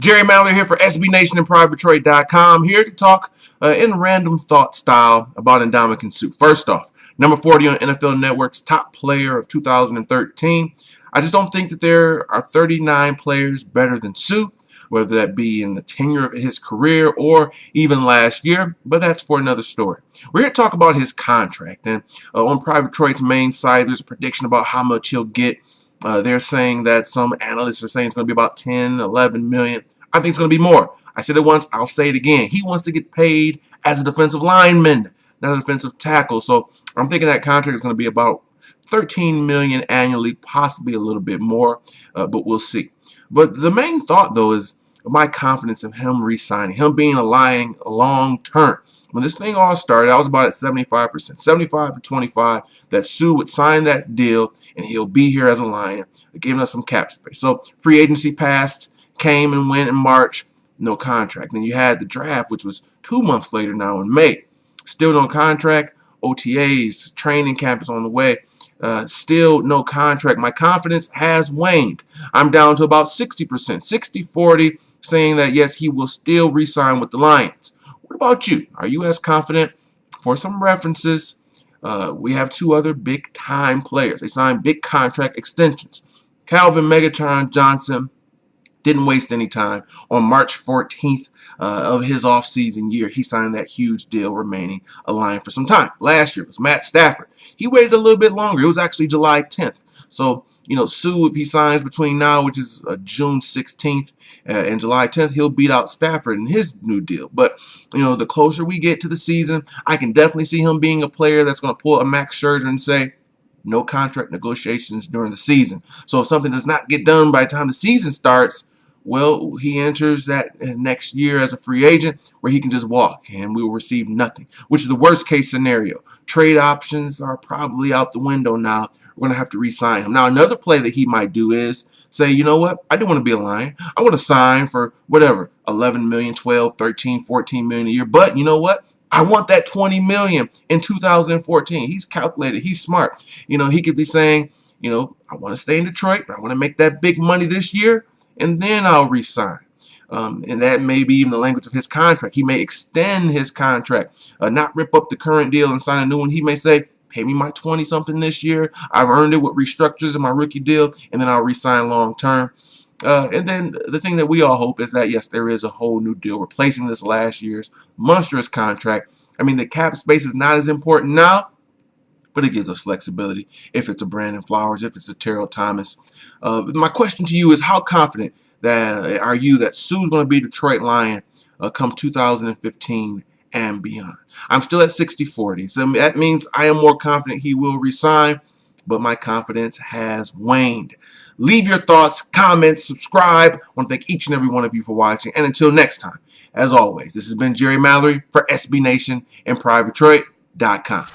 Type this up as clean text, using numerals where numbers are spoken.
Jerry Mallory here for SB Nation and PrivateTrade.com, here to talk in random thought style about Ndamukong Suh. First off, number 40 on NFL Network's top player of 2013. I just don't think that there are 39 players better than Suh, whether that be in the tenure of his career or even last year, but that's for another story. We're here to talk about his contract, and on Private Trade's main site, there's a prediction about how much he'll get. They're saying that some analysts are saying it's going to be about 10, 11 million. I think it's going to be more. I said it once, I'll say it again. He wants to get paid as a defensive lineman, not a defensive tackle. So I'm thinking that contract is going to be about 13 million annually, possibly a little bit more, but we'll see. But the main thought, though, is my confidence in him re-signing, him being a Lion long-term. When this thing all started, I was about at 75%, 75 to 25, that Suh would sign that deal and he'll be here as a Lion, giving us some cap space. So free agency passed, came and went in March, no contract. Then you had the draft, which was 2 months later now in May. Still no contract. OTAs, training camp is on the way. Still no contract. My confidence has waned. I'm down to about 60%, 60-40, saying that, yes, he will still re-sign with the Lions. What about you? Are you as confident? For some references, we have two other big-time players. They signed big contract extensions. Calvin Megatron Johnson didn't waste any time. On March 14th of his offseason year, he signed that huge deal, remaining a Lion for some time. Last year was Matt Stafford. He waited a little bit longer. It was actually July 10th. So, Suh, if he signs between now, which is June 16th, and July 10th, he'll beat out Stafford in his new deal. But, the closer we get to the season, I can definitely see him being a player that's going to pull a Max Scherzer and say, no contract negotiations during the season. So if something does not get done by the time the season starts, well, he enters that next year as a free agent where he can just walk and we will receive nothing, which is the worst case scenario. Trade options are probably out the window now. We're going to have to re-sign him. Now, another play that he might do is say, you know what? I do want to be a Lion. I want to sign for whatever, 11 million, 12, 13, 14 million a year. But you know what? I want that 20 million in 2014. He's calculated. He's smart. He could be saying, I want to stay in Detroit, but I want to make that big money this year, and then I'll re-sign. And that may be even the language of his contract. He may extend his contract, not rip up the current deal and sign a new one. He may say, pay me my 20-something this year. I've earned it with restructures in my rookie deal, and then I'll re-sign long-term. And then the thing that we all hope is that, yes, there is a whole new deal replacing this last year's monstrous contract. I mean, the cap space is not as important now, but it gives us flexibility if it's a Brandon Flowers, if it's a Terrell Thomas. My question to you is, how confident are you that Suh's going to be a Detroit Lion come 2015 and beyond? I'm still at 60-40, so that means I am more confident he will resign, but my confidence has waned. Leave your thoughts, comments, subscribe. I want to thank each and every one of you for watching, and until next time, as always, this has been Jerry Mallory for SB Nation and PrivateTrade.com.